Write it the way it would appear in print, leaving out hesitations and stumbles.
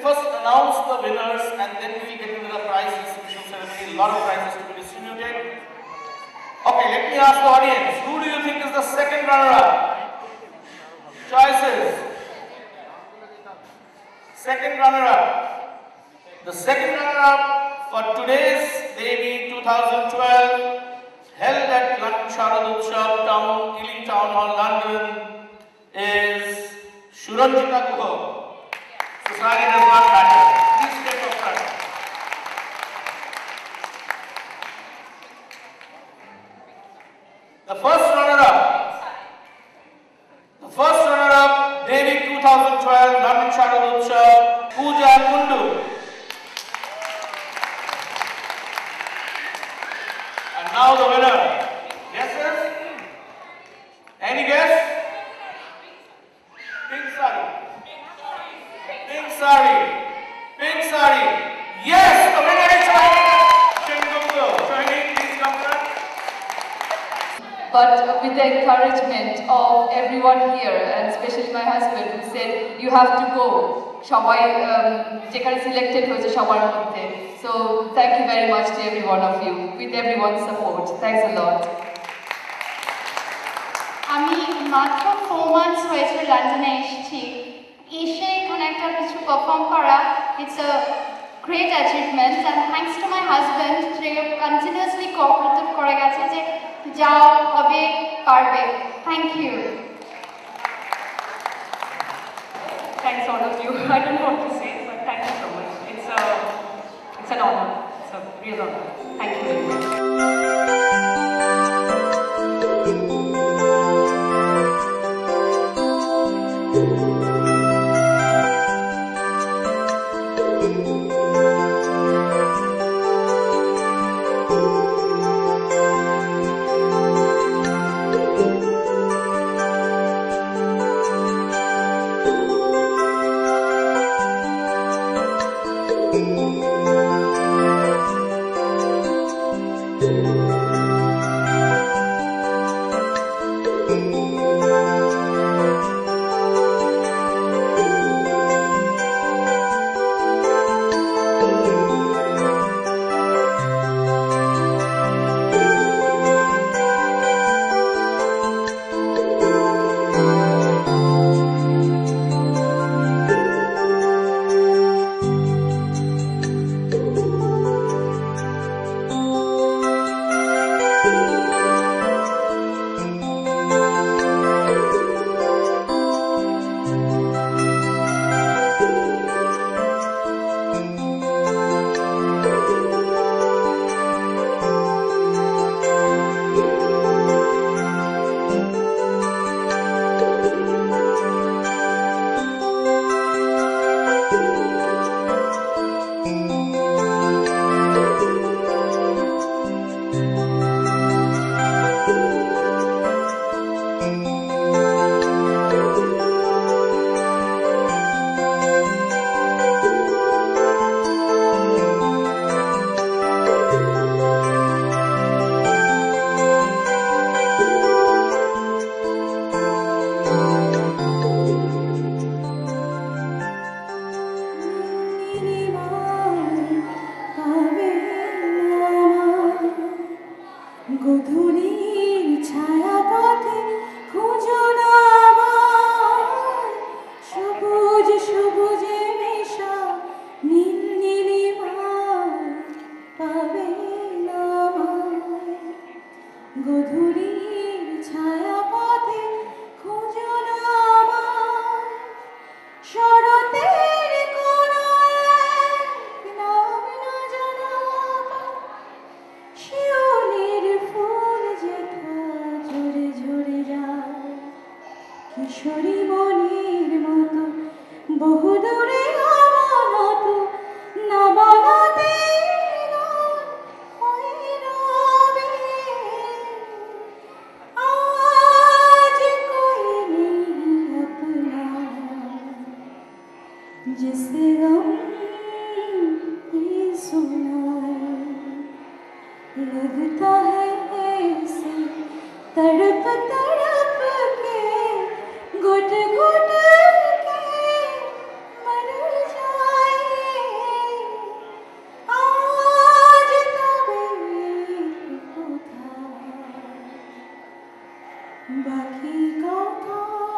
first announce the winners and then we will get into the prize distribution ceremony. A lot of prizes to be distributed. Okay, let me ask the audience, who do you think is the second runner-up? Choices. Second runner-up. The second runner-up for today's Devi 2012 held at London Sharad Utsav, Ealing Town Hall, London is Suranjita Guha. Society does not matter. Please step up front. The first runner-up, Devi 2012, London Sharad Utsav, Pooja Kundu. And now the winner. Guesses? Any guess? Pink sari. Pink sari. Pink sari. Yes, the winner is Shingumdo. Shaheen, please come front. But with the encouragement of everyone here, and especially my husband, who said, you have to go. Shabai, selected was Shabar Motte. So thank you very much to every one of you, with everyone's support. Thanks a lot. আমি মাত্র 4 months হয়েছে লন্ডনে এসেছি এসে এখানে একটা কিছু perform করা it's a great achievement and thanks to my husband যে কন্টিনিউয়াসলি কোঅপারেটিভ করে গেছে যে যাও হবে পারবে thank you Thanks all of you. I don't know what to say, but thank you so much. It's an honor. It's a real honor. Thank you very much. घुट घुट के मर जाए বাকি কথা